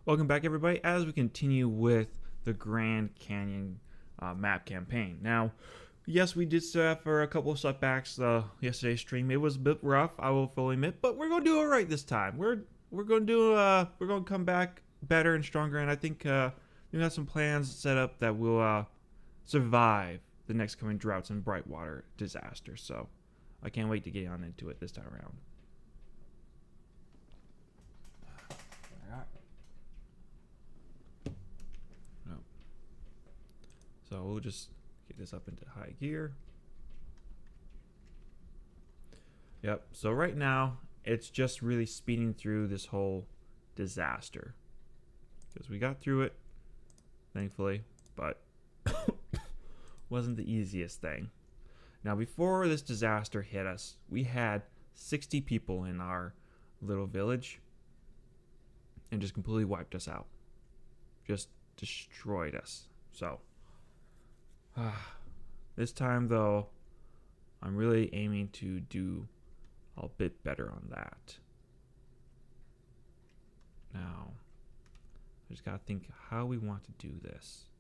Welcome back, everybody, as we continue with the Grand Canyon map campaign. Now, yes, we did suffer a couple of setbacks yesterday's stream. It was a bit rough, I will fully admit, but we're gonna do it right this time. We're gonna come back better and stronger, and I think we got some plans set up that will survive the next coming droughts and brightwater disasters. So, I can't wait to get on into it this time around. So we'll just get this up into high gear. Yep, so right now it's just really speeding through this whole disaster. Because we got through it, thankfully, but wasn't the easiest thing. Now before this disaster hit us, we had 60 people in our little village and just completely wiped us out. Just destroyed us. So this time, though, I'm really aiming to do a bit better on that. Now, I just gotta think how we want to do this.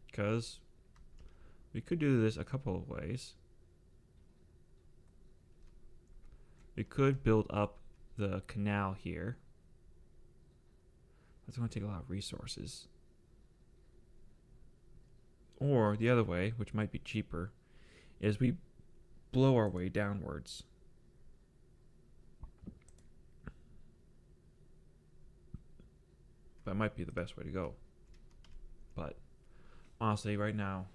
Because we could do this a couple of ways. We could build up the canal here. That's going to take a lot of resources. Or the other way, which might be cheaper, is we blow our way downwards. That might be the best way to go. But honestly, right now,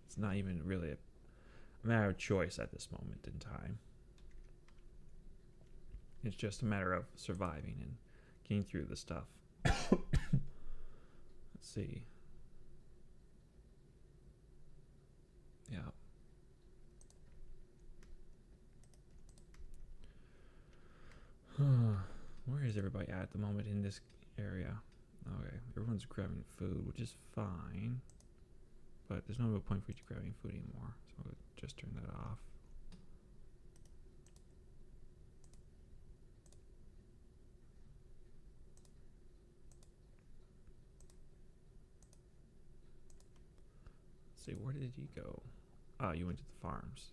it's not even really a matter of choice at this moment in time. It's just a matter of surviving and getting through the stuff. Let's see. Yeah. Where is everybody at the moment in this area? Okay, everyone's grabbing food, which is fine. But there's no real point for you to grabbing food anymore. So I'll just turn that off. Let's see, where did you go? Oh, you went to the farms.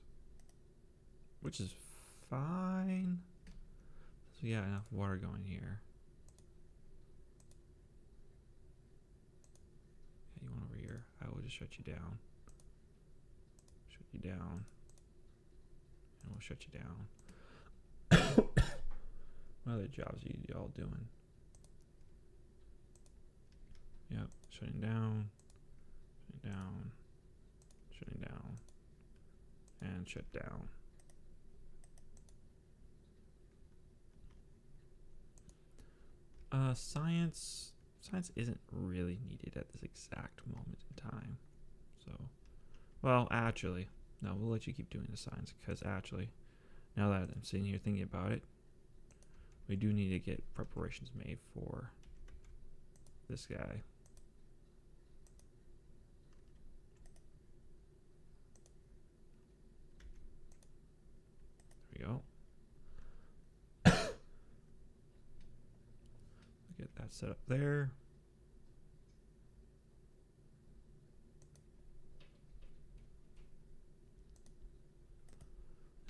Which is fine. So yeah, enough water going here. Yeah, you want over here. I will just shut you down. Shut you down. And we'll shut you down. What other jobs are you all doing? Yep, shutting down. Shutting down. Shutting down. And shut down. Science isn't really needed at this exact moment in time. So, well, actually, no, we'll let you keep doing the science because actually, now that I'm sitting here thinking about it, we do need to get preparations made for this guy. There we go. Get that set up there.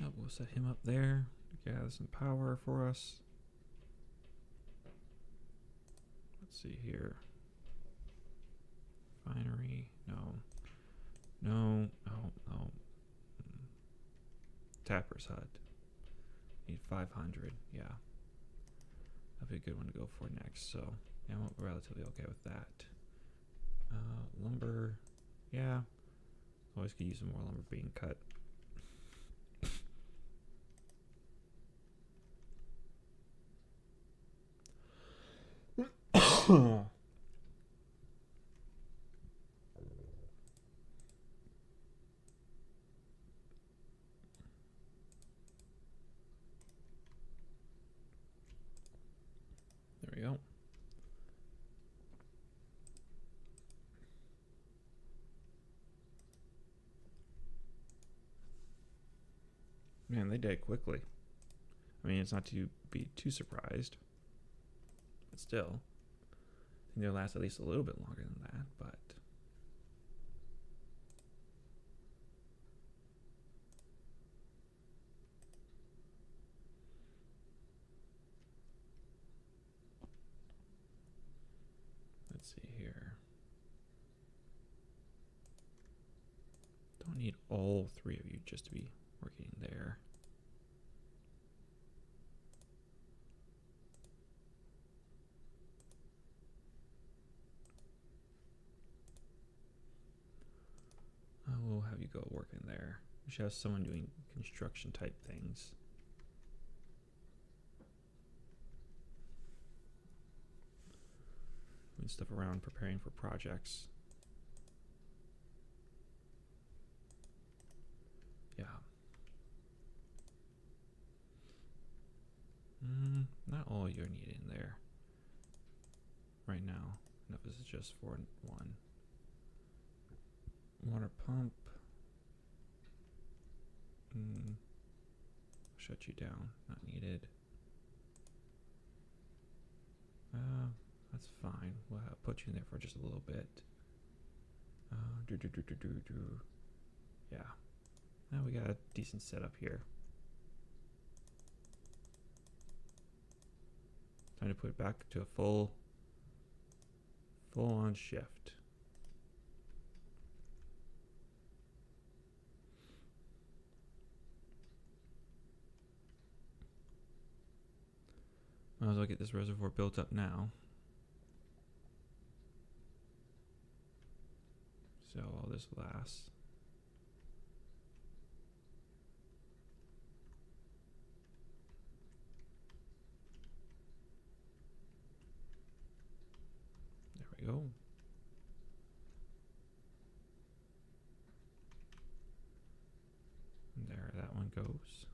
Yep, we'll set him up there to gather some power for us. Let's see here. Refinery, no. Tapper's hut. Need 500, yeah. That'd be a good one to go for next, so yeah, I'm relatively okay with that. Lumber, yeah. Always could use some more lumber being cut. There we go. Man, they died quickly. I mean, it's not to be too surprised. But still, I think they'll last at least a little bit longer than that, but... Let's see here. Don't need all three of you just to be working there. I will have you go work in there. We should have someone doing construction type things. Moving stuff around, preparing for projects. Yeah. Not all you're needed in there right now. Enough is just for one. Water pump. Shut you down. Not needed. That's fine. We'll put you in there for just a little bit. Yeah. Now we got a decent setup here. Time to put it back to a full-on shift. Might as well get this reservoir built up now. So all this lasts. There we go. And there that one goes.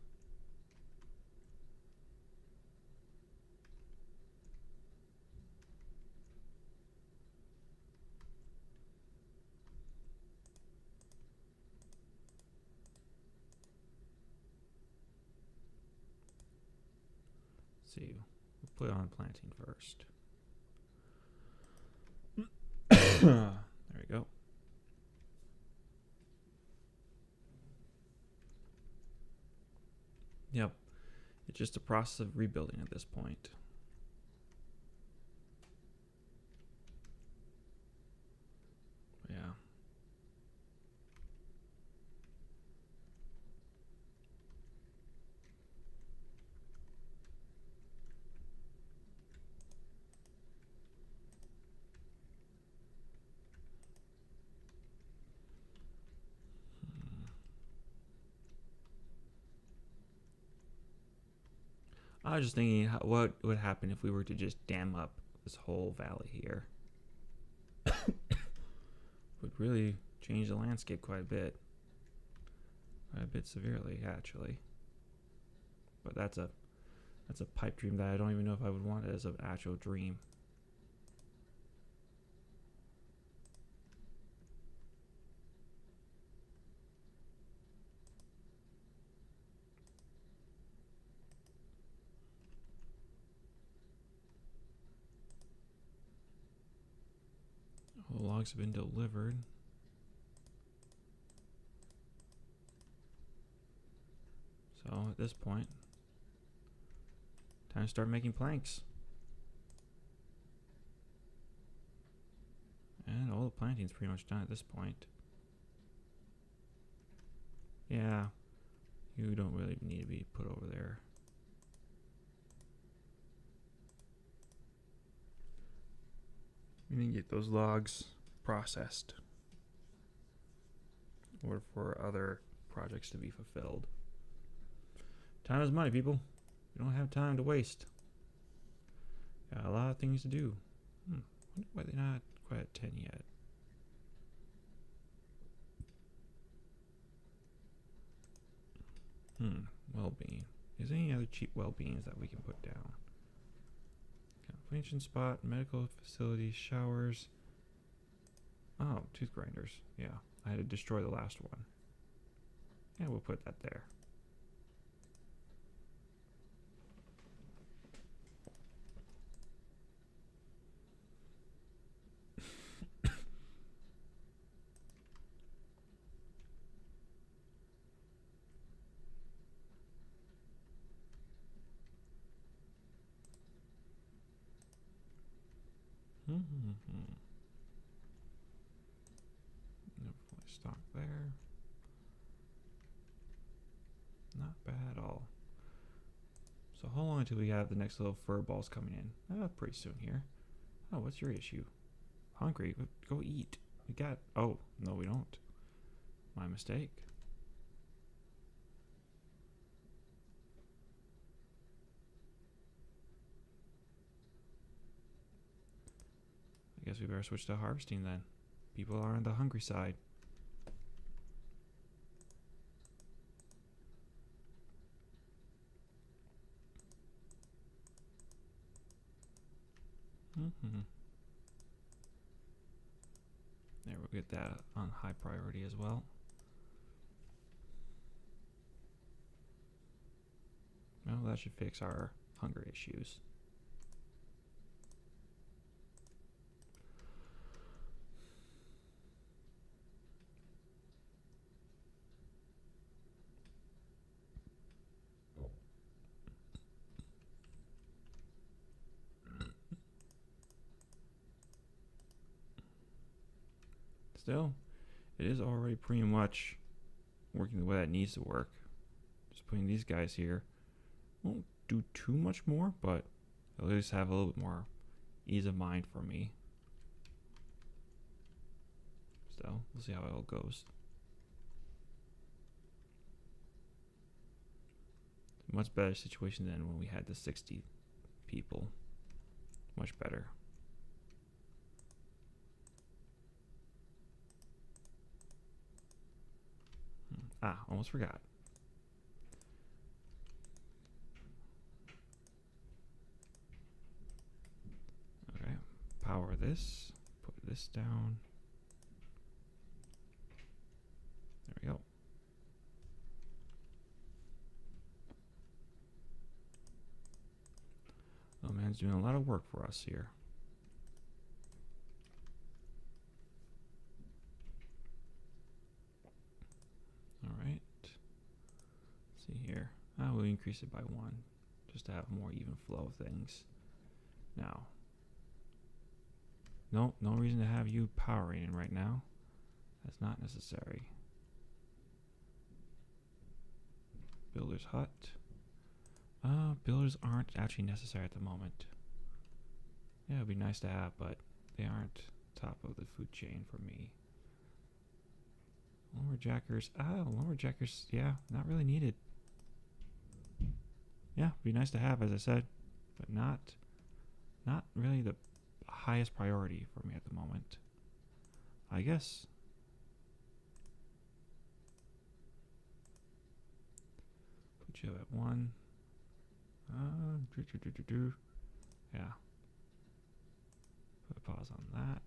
See, we'll put on planting first. There we go. Yep, it's just a process of rebuilding at this point. Yeah. I was just thinking what would happen if we were to just dam up this whole valley here. Would really change the landscape quite a bit. Quite a bit severely, actually. But that's a pipe dream that I don't even know if I would want it as an actual dream. All logs have been delivered. So at this point, time to start making planks. And all the planting's pretty much done at this point. Yeah, you don't really need to be put over there. We need to get those logs processed in order for other projects to be fulfilled. Time is money, people. We don't have time to waste. Got a lot of things to do. Wonder why they're not quite at 10 yet. Well-being. Is there any other cheap well-beings that we can put down? Convention spot, medical facilities, showers. Oh, tooth grinders. Yeah, I had to destroy the last one. Yeah, we'll put that there. Mm-hmm. Stock there. Not bad at all. So how long until we have the next little fur balls coming in? Pretty soon here. Oh, what's your issue? Hungry? Go eat. We got... Oh, no we don't. My mistake. I guess we better switch to harvesting then. People are on the hungry side. There, we'll get that on high priority as well. Well, that should fix our hunger issues. Still, it is already pretty much working the way that needs to work. Just putting these guys here won't do too much more, but at least have a little bit more ease of mind for me. So, we'll see how it all goes. Much better situation than when we had the 60 people. Much better. Almost forgot. Okay, power this, put this down. There we go. Oh man, it's doing a lot of work for us here. Alright. Let's see here. We'll increase it by 1 just to have more even flow of things. Now. No reason to have you powering in right now. That's not necessary. Builder's hut. Builders aren't actually necessary at the moment. Yeah, it'd be nice to have, but they aren't top of the food chain for me. Lumberjackers. Lumberjackers, yeah, not really needed. Yeah, be nice to have, as I said, but not really the highest priority for me at the moment. I guess. Put you at 1. Yeah. Put a pause on that.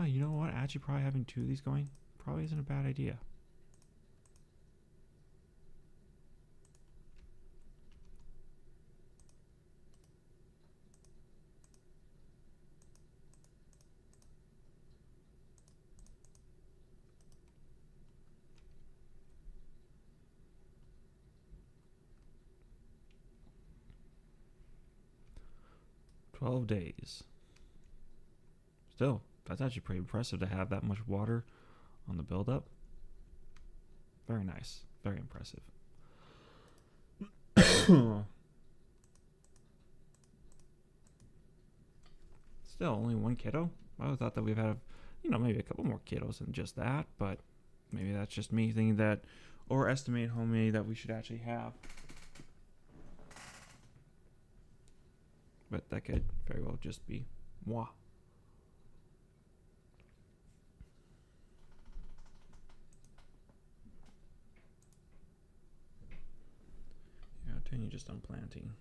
You know what? Actually, probably having 2 of these going probably isn't a bad idea. "12 days. Still, that's actually pretty impressive to have that much water on the buildup. Very nice. Very impressive. Still, only 1 kiddo? I would have thought that we've had, maybe a couple more kiddos than just that, but maybe that's just me thinking that, or estimate how many that we should actually have. But that could very well just be moi. Yeah, continue just on planting.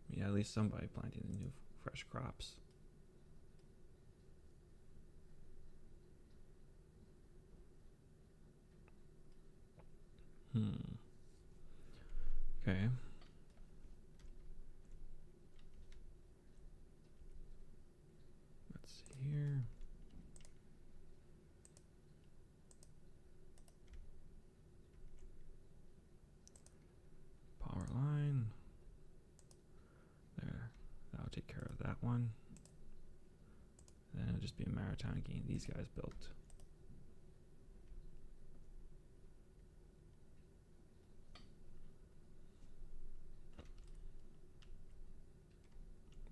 Yeah, at least somebody planting the new fresh crops. Okay. Let's see here. Power line. one. Then it'll just be a matter of time getting these guys built.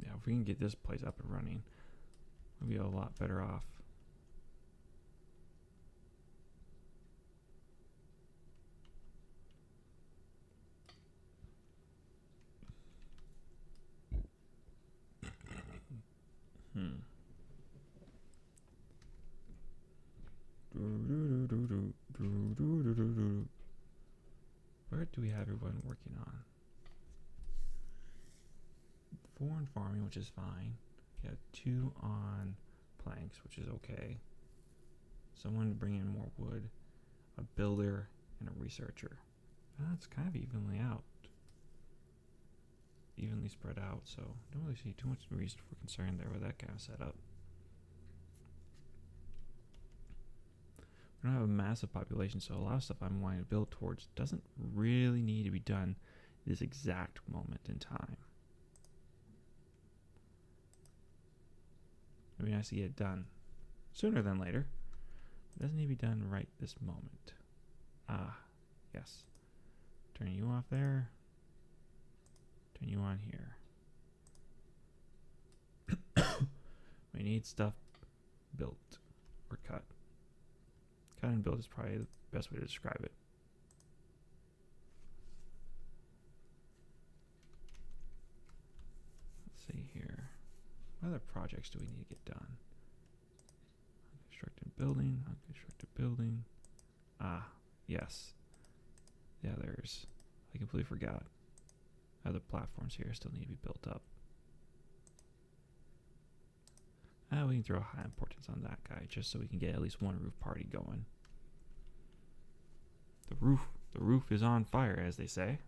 Yeah, if we can get this place up and running, we'll be a lot better off. Where do we have everyone working on? 4 on farming, which is fine. We have 2 on planks, which is okay. Someone to bring in more wood, a builder, and a researcher. That's kind of evenly spread out, so don't really see too much reason for concern there with that kind of setup. We don't have a massive population, so a lot of stuff I'm wanting to build towards doesn't really need to be done this exact moment in time. It'd be nice to get it done sooner than later. It doesn't need to be done right this moment. Ah, yes. Turn you off there. Turn you on here. We need stuff built or cut. Cut and build is probably the best way to describe it. Let's see here. What other projects do we need to get done? Unconstructed building, unconstructed building. Ah, yes. The others. I completely forgot. Other platforms here still need to be built up. We can throw high importance on that guy just so we can get at least one roof party going. The roof is on fire, as they say.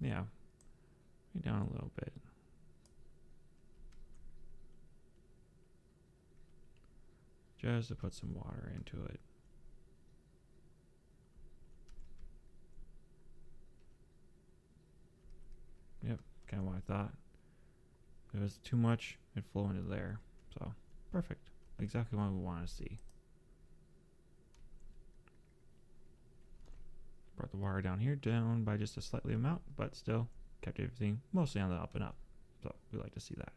Yeah. Bring it down a little bit. Just to put some water into it. Yep, kind of what I thought. If it was too much, it'd flow into there. So, perfect. Exactly what we want to see. Brought the water down here down by just a slightly amount, but still kept everything mostly on the up and up. So, we like to see that.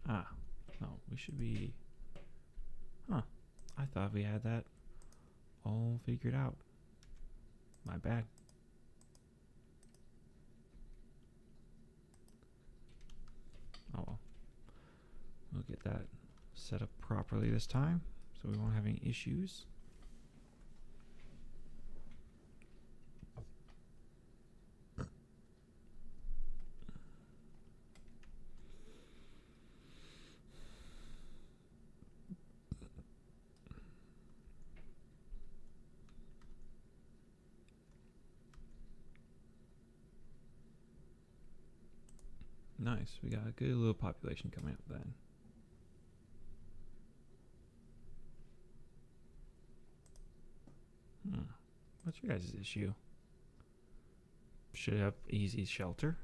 Ah, no, we should be... Huh, I thought we had that all figured out. My bad. Oh well. We'll get that set up properly this time, so we won't have any issues. Nice, we got a good little population coming up then. What's your guys' issue? Should have easy shelter.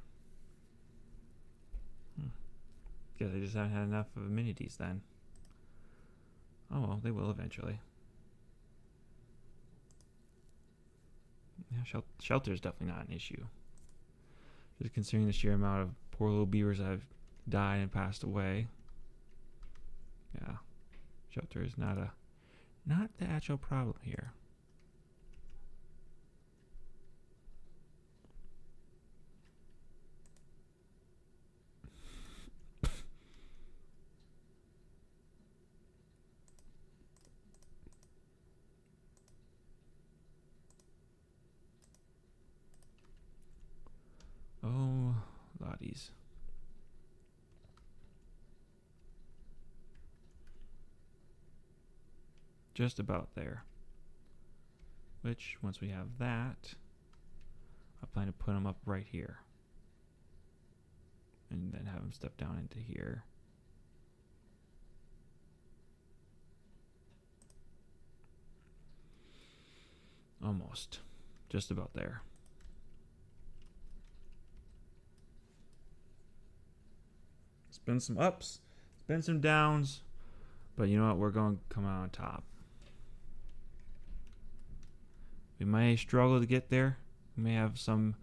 Guess they just haven't had enough of amenities then. Oh well, they will eventually. Yeah, shelter is definitely not an issue. Just considering the sheer amount of poor little beavers that have died and passed away. Yeah, shelter is not the actual problem here. Oh, lotties. Just about there. Which, once we have that, I plan to put them up right here. and then have him step down into here. Almost. Just about there. It's been some ups, it's been some downs, but you know what? We're going to come out on top. We may struggle to get there. We may have some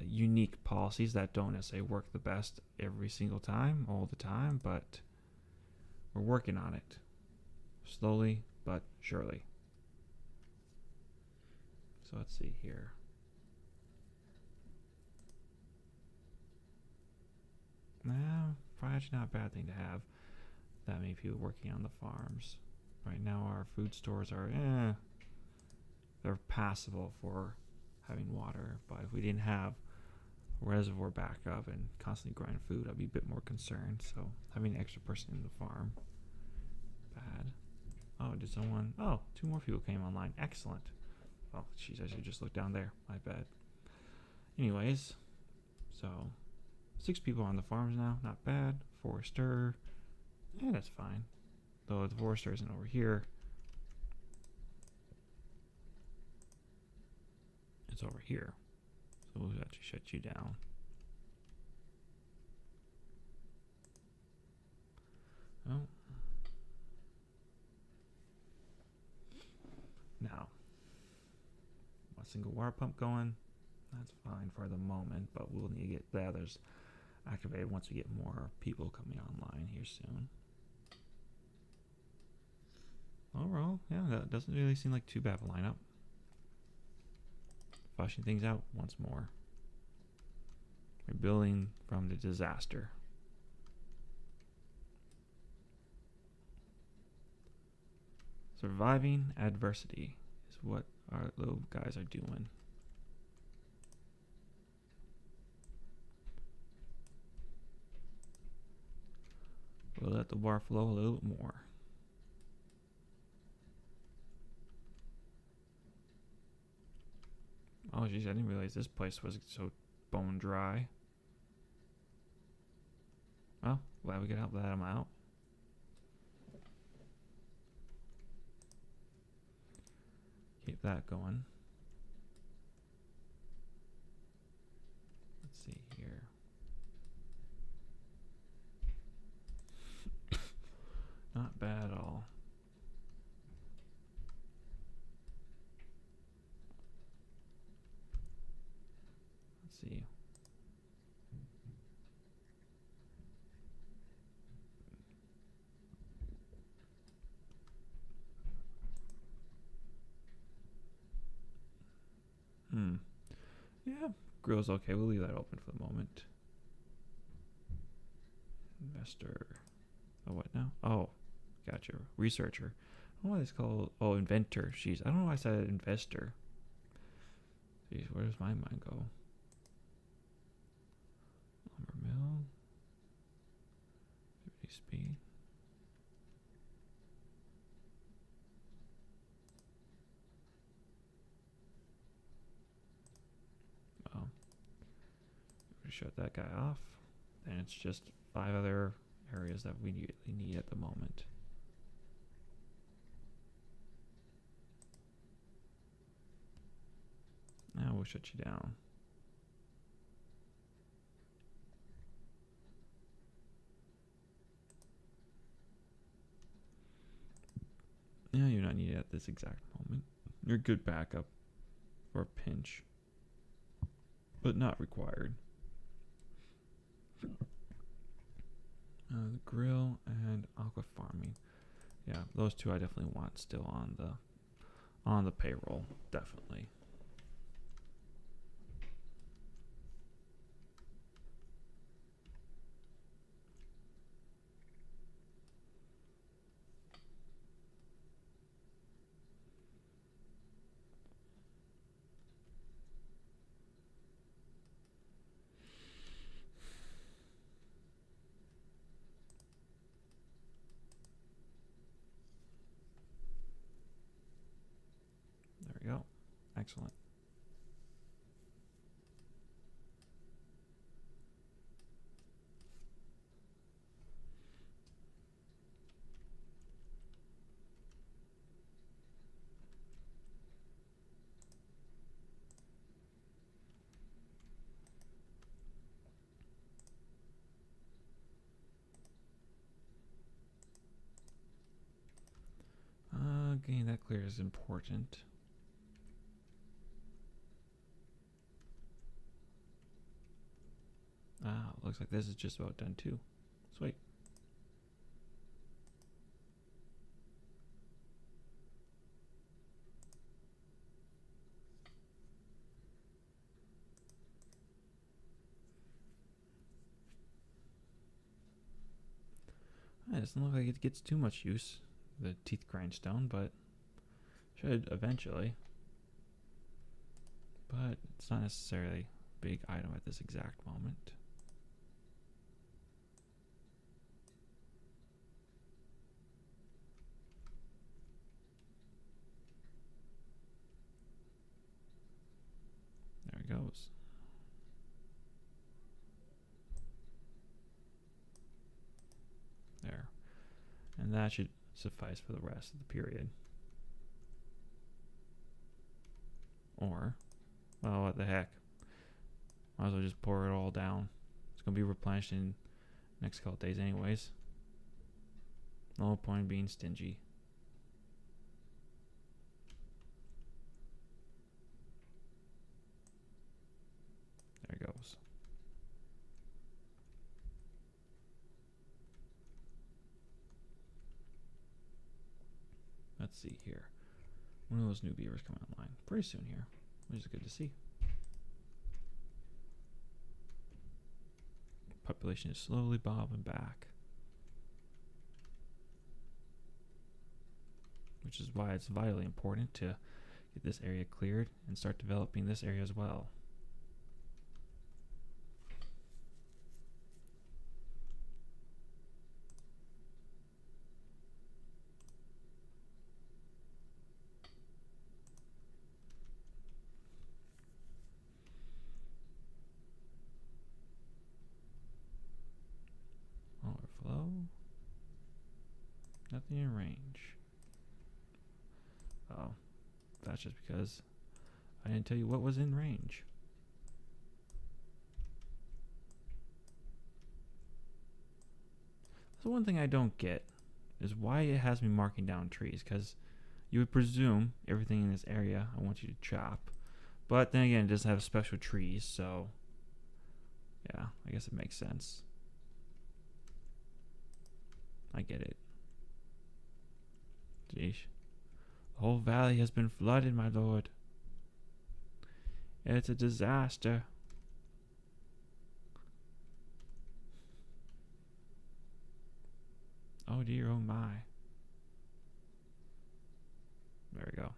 unique policies that don't necessarily work the best every single time, all the time, but we're working on it. Slowly but surely. So let's see here. Probably actually not a bad thing to have that many people working on the farms. Right now our food stores are, they're passable for having water, but if we didn't have a reservoir backup and constantly growing food, I'd be a bit more concerned. So having an extra person in the farm, bad. Oh, did someone? Oh, 2 more people came online. Excellent. Oh, jeez, I should just look down there. My bad. Anyways, so 6 people on the farms now. Not bad. Forester. Yeah, that's fine. Though the forester isn't over here. It's over here. So we'll actually shut you down. Oh. Now, a single water pump going. That's fine for the moment, but we'll need to get the others activated once we get more people coming online here soon. Overall, yeah, that doesn't really seem like too bad of a lineup. Flushing things out once more. Rebuilding from the disaster. Surviving adversity is what our little guys are doing. We'll let the water flow a little bit more. Oh jeez, I didn't realize this place was so bone dry. Well, glad we could help that them out. Keep that going. Let's see here. Not bad at all. Let's see. Yeah, grill's okay. We'll leave that open for the moment. Investor. Oh, what now? Oh, gotcha. Researcher. I don't know why it's called. Oh, inventor. Jeez, I don't know why I said investor. Jeez, where does my mind go? Lumber mill. 50 speed. Oh. We shut that guy off. Then it's just 5 other areas that we really need at the moment. Now we'll shut you down. Yeah, you're not needed at this exact moment. You're good backup for a pinch, but not required. The grill and aqua farming. Yeah, those 2 I definitely want still on the payroll, definitely. There we go. Excellent. that clear is important. Ah, looks like this is just about done too. Sweet. It doesn't look like it gets too much use, the teeth grindstone, but should eventually. But it's not necessarily a big item at this exact moment. There it goes. There. And that should suffice for the rest of the period. Or, well, what the heck. Might as well just pour it all down. It's going to be replenished in the next couple days anyways. No point in being stingy. There it goes. Let's see here. When will those new beavers come online? Pretty soon here, which is good to see. Population is slowly bobbing back, which is why it's vitally important to get this area cleared and start developing this area as well. Overflow. Nothing in range. Oh, that's just because I didn't tell you what was in range. So one thing I don't get is why it has me marking down trees, because you would presume everything in this area I want you to chop, but then again it doesn't have special trees, so yeah, I guess it makes sense. I get it. Jeez. The whole valley has been flooded, my lord. It's a disaster. Oh dear, oh my. There we go.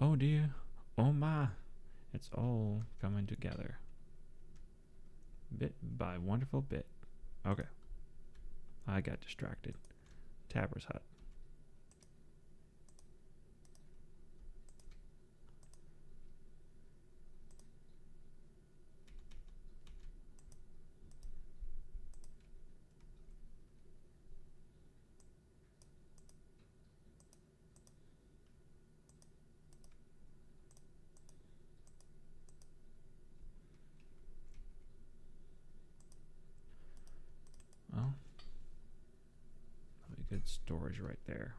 Oh dear, oh my. It's all coming together. Bit by wonderful bit. Okay. I got distracted. Tabor's hut. Well, probably good storage right there.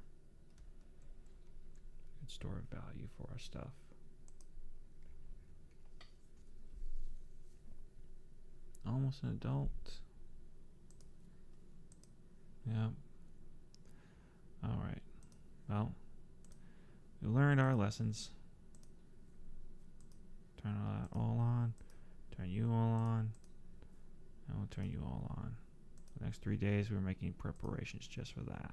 Good store of value for our stuff. Almost an adult. Yeah. Alright. Well, we learned our lessons. Turn that all on. Turn you all on. And we'll turn you all on. The next 3 days we're making preparations just for that.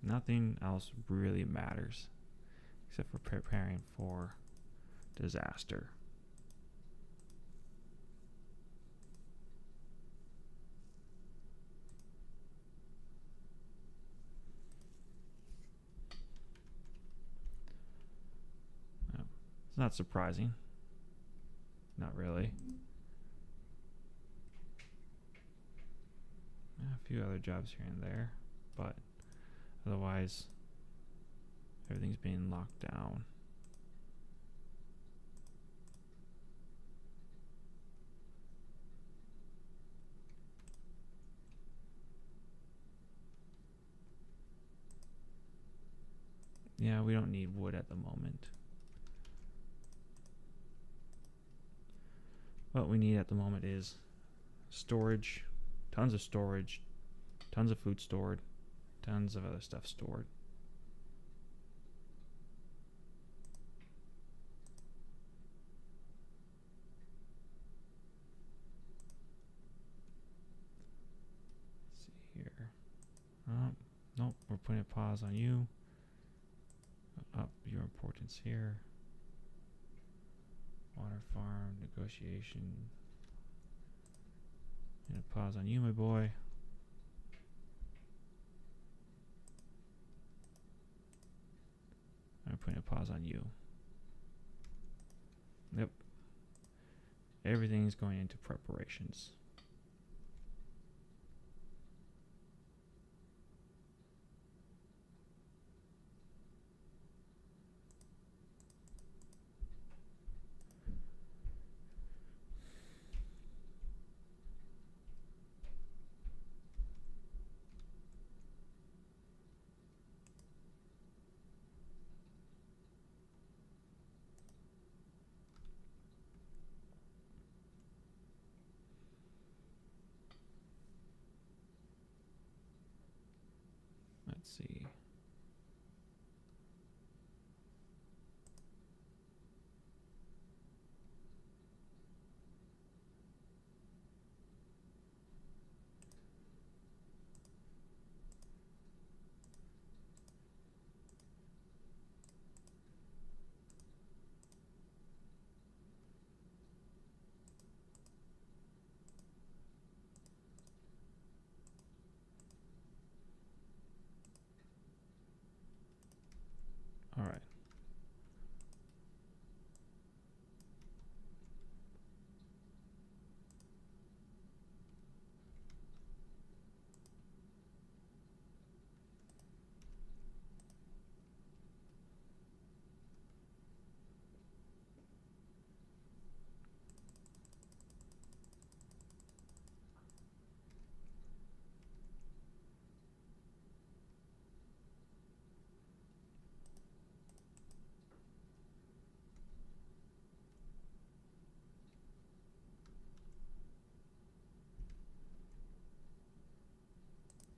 Nothing else really matters except for preparing for disaster. It's not surprising. Not really. A few other jobs here and there, but otherwise everything's being locked down. Yeah, we don't need wood at the moment. What we need at the moment is storage, tons of storage, tons of food stored, tons of other stuff stored. Let's see here. Oh, nope, we're putting a pause on you. Up your importance here. Water farm, negotiation. And a pause on you, my boy. I'm putting a pause on you. Yep. Everything's going into preparations. Let's see. All right.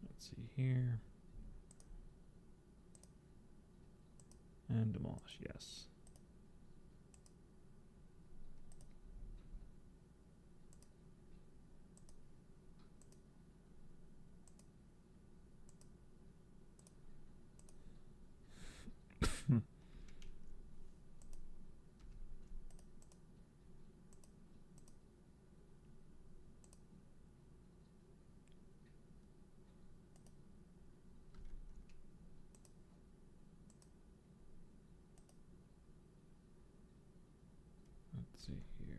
Let's see here. And demolish, yes. Let's see here.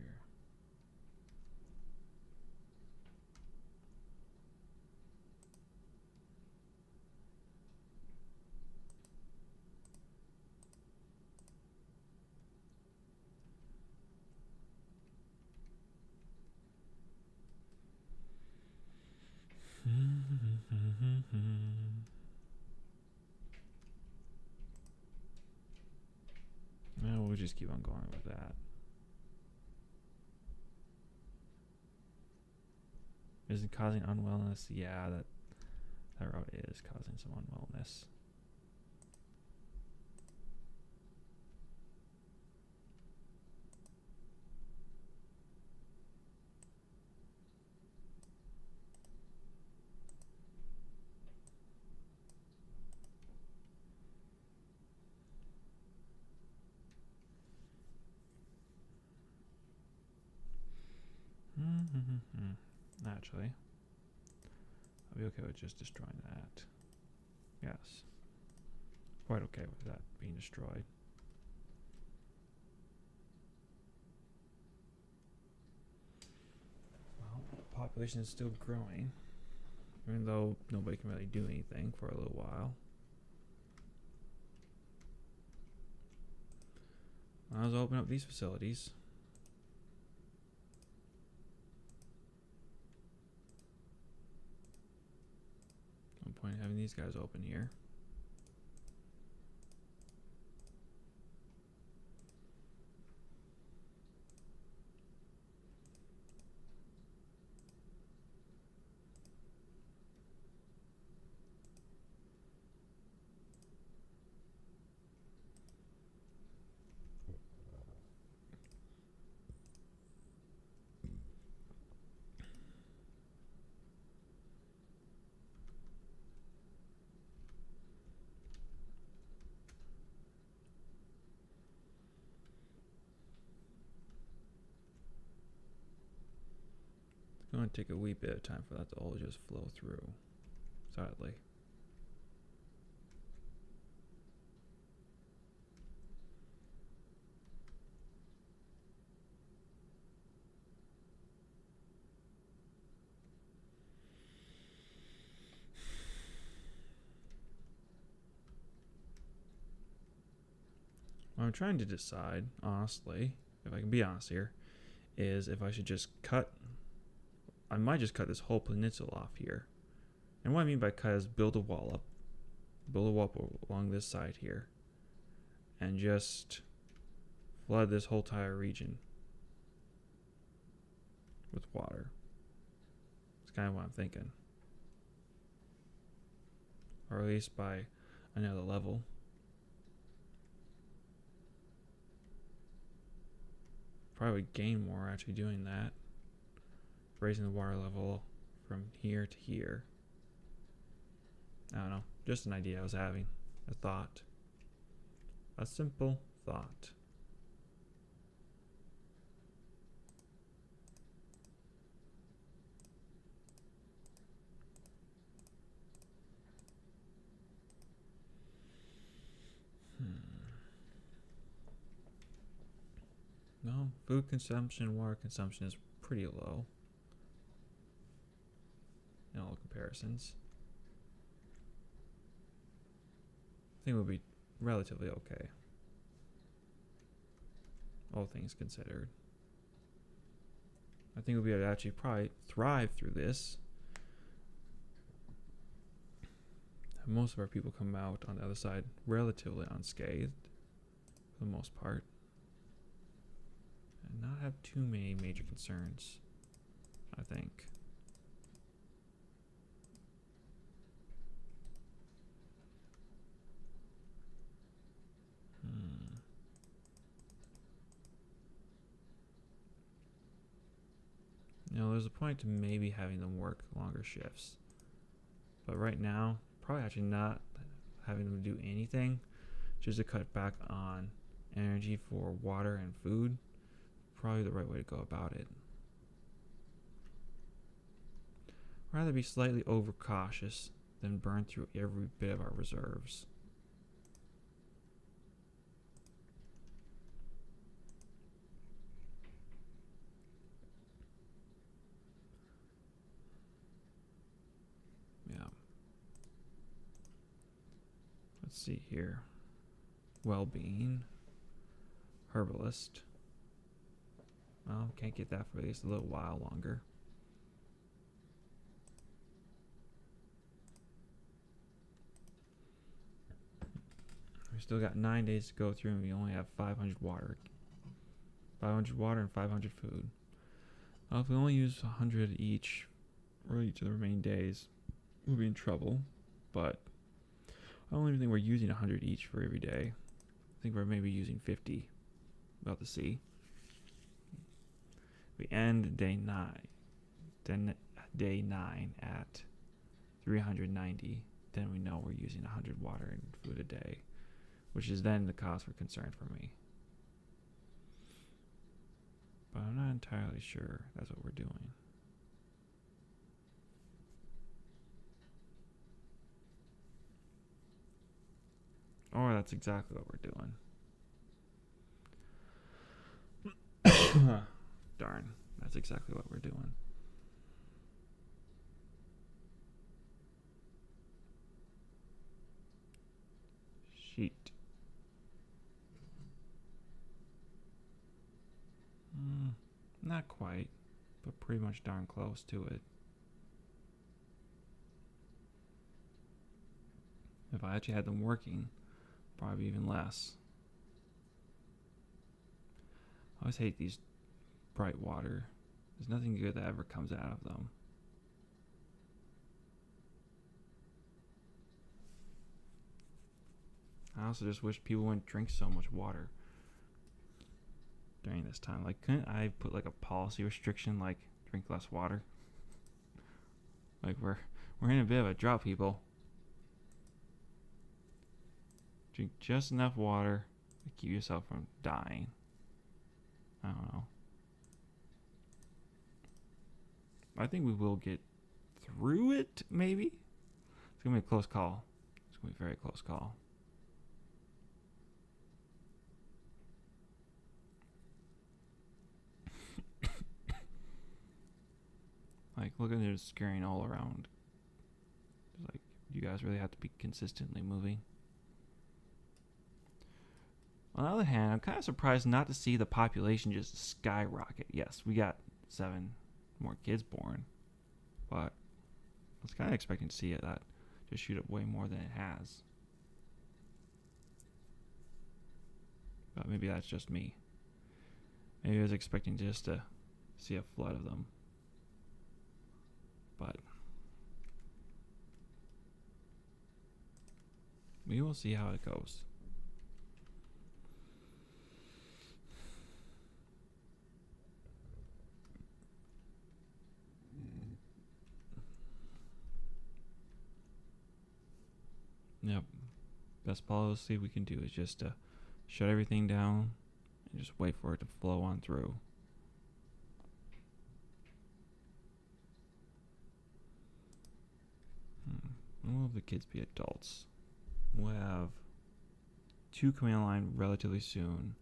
Well, we'll just keep on going with that. Is it causing unwellness? Yeah, that road is causing some unwellness. Actually, I'll be okay with just destroying that. Yes. Quite okay with that being destroyed. Well, the population is still growing, even though nobody can really do anything for a little while. I'll open up these facilities. No point in having these guys open here. going to take a wee bit of time for that to all just flow through, sadly. What I'm trying to decide, honestly, if I can be honest here, is if I should just cut. I might just cut this whole peninsula off here. And what I mean by cut is build a wall up. Build a wall up along this side here. And just flood this whole entire region with water. It's kind of what I'm thinking. Or at least by another level. Probably gain more actually doing that. Raising the water level from here to here. I don't know. Just an idea I was having. A thought. A simple thought. No, food consumption, water consumption is pretty low in all comparisons. I think we'll be relatively okay, all things considered. I think we'll be able to actually probably thrive through this. Most of our people come out on the other side relatively unscathed, for the most part. And not have too many major concerns, I think. You know, there's a point to maybe having them work longer shifts. But right now, probably actually not having them do anything, just to cut back on energy for water and food. Probably the right way to go about it. Rather be slightly overcautious than burn through every bit of our reserves. Yeah. Let's see here. Well-being. Herbalist. Well, can't get that for at least a little while longer. We still got 9 days to go through and we only have 500 water. 500 water and 500 food. Well, if we only use 100 each for each of the remaining days, we'll be in trouble. But I don't even think we're using 100 each for every day. I think we're maybe using 50. About to see. We end day 9 at 390. Then we know we're using 100 water and food a day, which is then the cause for concern for me. But I'm not entirely sure that's what we're doing. Or that's exactly what we're doing. Darn, that's exactly what we're doing. Sheet. Not quite, but pretty much darn close to it. If I actually had them working, probably even less. I always hate these bright water. There's nothing good that ever comes out of them. I also just wish people wouldn't drink so much water during this time. Like, couldn't I put like a policy restriction, like drink less water? Like we're in a bit of a drought, people. Drink just enough water to keep yourself from dying. I don't know. I think we will get through it, maybe? It's going to be a close call. It's going to be a very close call. Like, look at it scurrying all around. It's like, you guys really have to be consistently moving. On the other hand, I'm kind of surprised not to see the population just skyrocket. Yes, we got 7 more kids born, but I was kind of expecting to see it that just shoot up way more than it has. But maybe that's just me. Maybe I was expecting just to see a flood of them. But we will see how it goes. Yep. Best policy we can do is just shut everything down and just wait for it to flow on through. When will the kids be adults? We'll have 2 coming online relatively soon,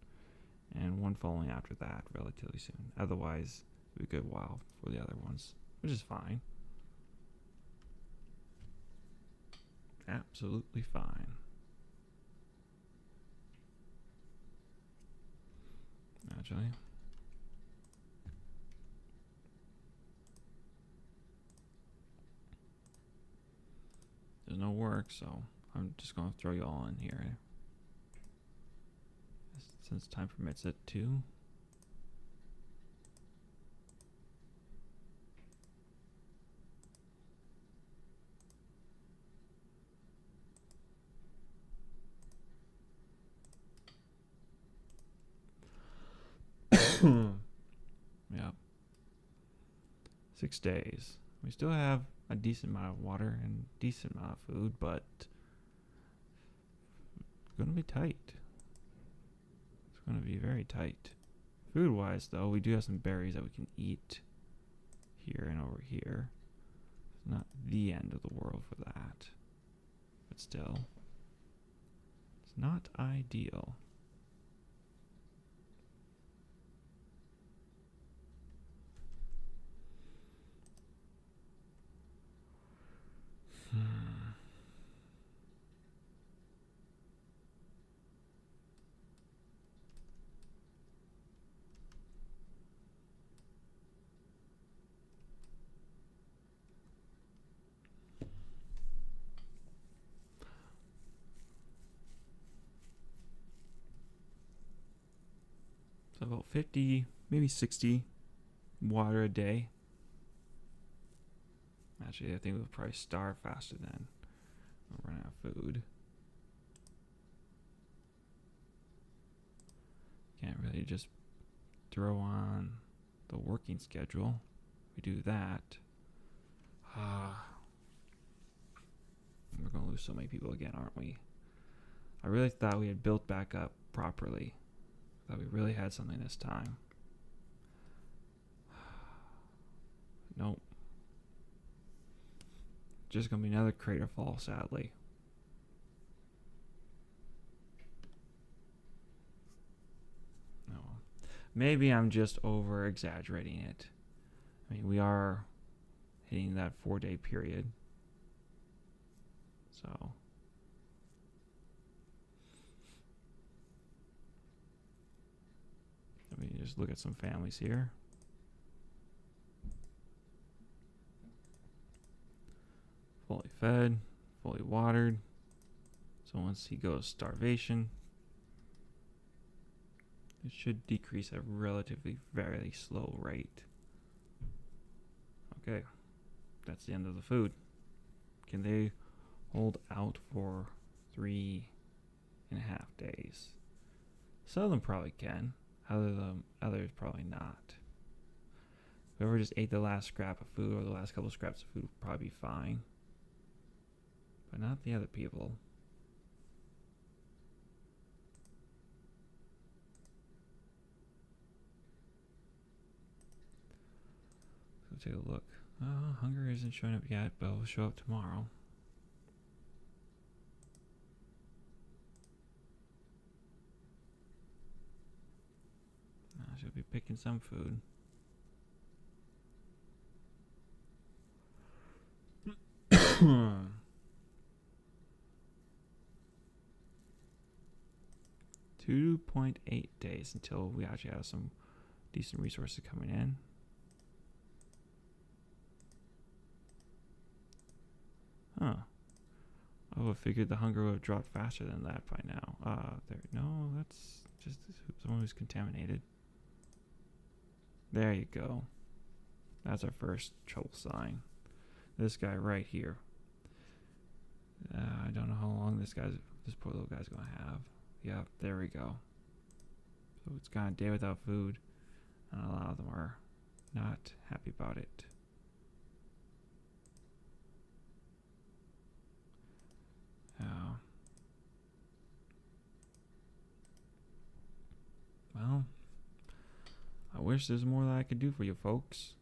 and 1 following after that relatively soon. Otherwise, it'll be a good while for the other ones, which is fine. Absolutely fine. Actually, there's no work, so I'm just going to throw you all in here. Since time permits it too. Yep. 6 days. We still have a decent amount of water and decent amount of food, but it's going to be tight. It's going to be very tight. Food-wise, though, we do have some berries that we can eat here and over here. It's not the end of the world for that, but still, it's not ideal. So about 50, maybe 60 water a day. Actually, I think we'll probably starve faster then. We'll run out of food. Can't really just throw on the working schedule. We do that. We're going to lose so many people again, aren't we? I really thought we had built back up properly. Thought we really had something this time. Nope. Just gonna be another crater fall, sadly. No. Maybe I'm just over exaggerating it. I mean, we are hitting that 4-day period. So let me just look at some families here. Fully fed, fully watered. So once he goes starvation, it should decrease at a relatively very slow rate. Okay, that's the end of the food. Can they hold out for 3.5 days? Some of them probably can. Others probably not. Whoever just ate the last scrap of food or the last couple scraps of food would probably be fine. But not the other people. Let's take a look. Hunger isn't showing up yet, but it'll show up tomorrow. I should be picking some food. .8 days until we actually have some decent resources coming in. Huh. I would have figured the hunger would have dropped faster than that by now. No, that's just someone who's contaminated. There you go. That's our first trouble sign. This guy right here. I don't know how long this poor little guy's gonna have. Yeah, there we go. So it's gone a day without food, and a lot of them are not happy about it. Well, I wish there's more that I could do for you folks.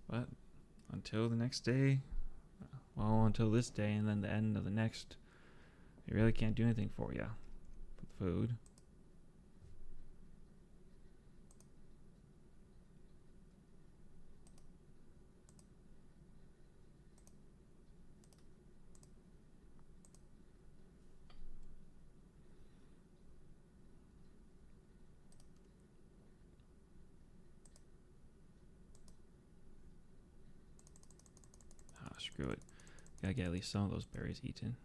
But until the next day, well, until this day and then the end of the next, I really can't do anything for you with food. Screw it. Gotta get at least some of those berries eaten.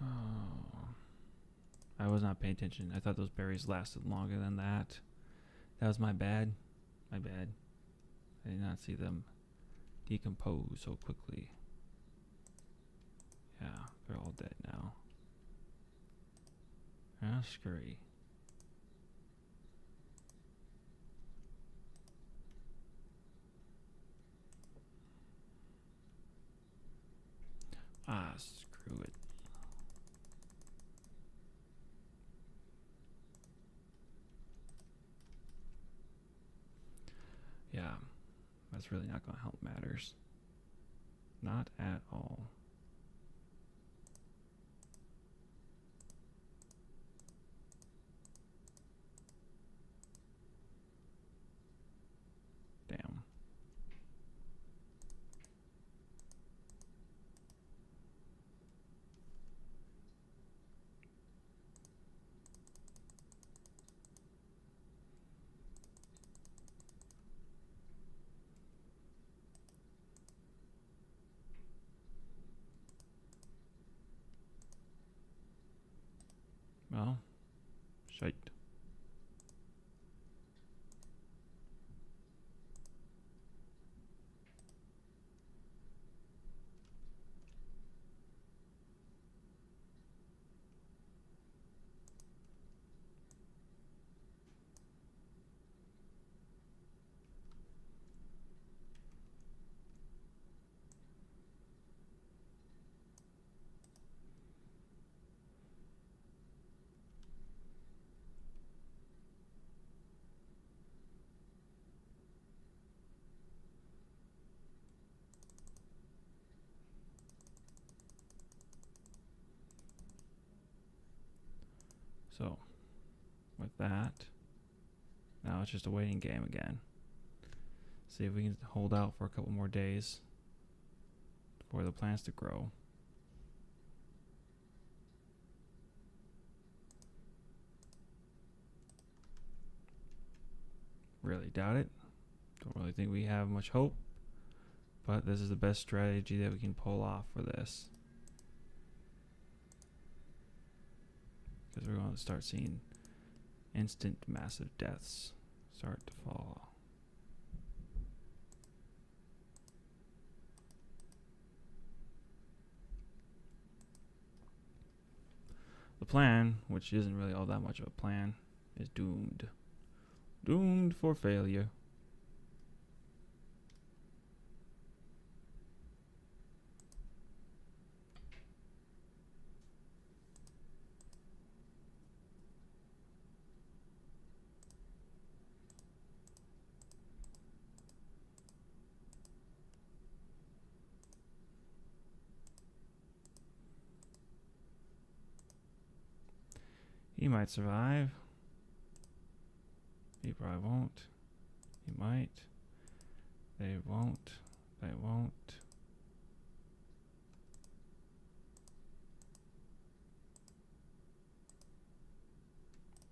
Oh. I was not paying attention. I thought those berries lasted longer than that. That was my bad. My bad. I did not see them decompose so quickly. Yeah, they're all dead now. Ah, scurry. Ah, screw it. Yeah, that's really not going to help matters. Not at all. Damn. Well, shite. So, with that, now it's just a waiting game again. See if we can hold out for a couple more days for the plants to grow. Really doubt it. Don't really think we have much hope. But this is the best strategy that we can pull off for this. Because we're going to start seeing instant massive deaths start to fall. the plan, which isn't really all that much of a plan, is doomed. Doomed for failure. He might survive. He probably won't. He might. They won't. They won't.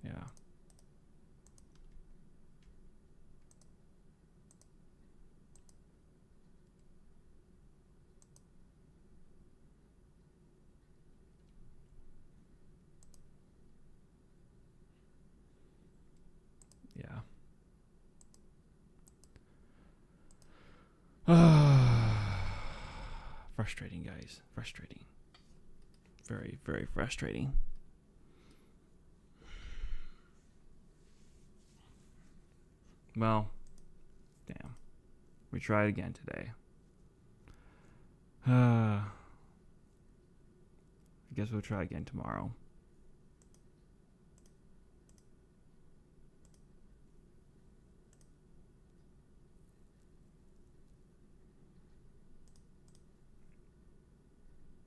Yeah. Yeah. Frustrating, guys. Frustrating. Very, very frustrating. Well, damn. We tried again today. I guess we'll try again tomorrow.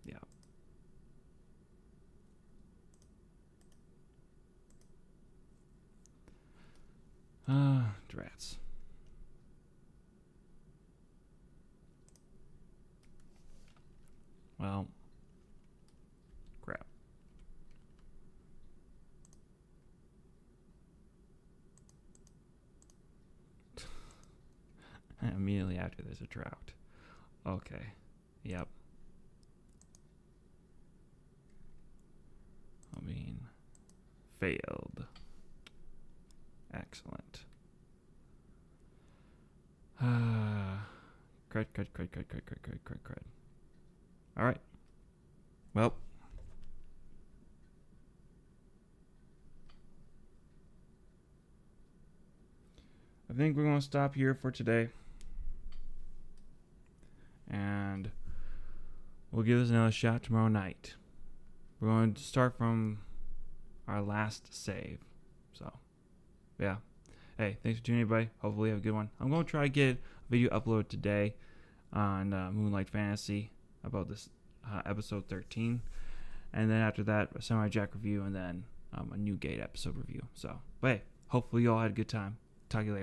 Yeah. Drats. Well, crap. Immediately after there's a drought. Okay. Yep. I mean, failed. Excellent. Crud. All right. Well. I think we're going to stop here for today. And we'll give this another shot tomorrow night. We're going to start from our last save. So, yeah. Hey, thanks for tuning in, everybody. Hopefully you have a good one. I'm going to try to get a video uploaded today on Moonlight Fantasy about this episode 13. And then after that, a Samurai Jack review, and then a New Gate episode review. So, but hey, hopefully you all had a good time. Talk to you later.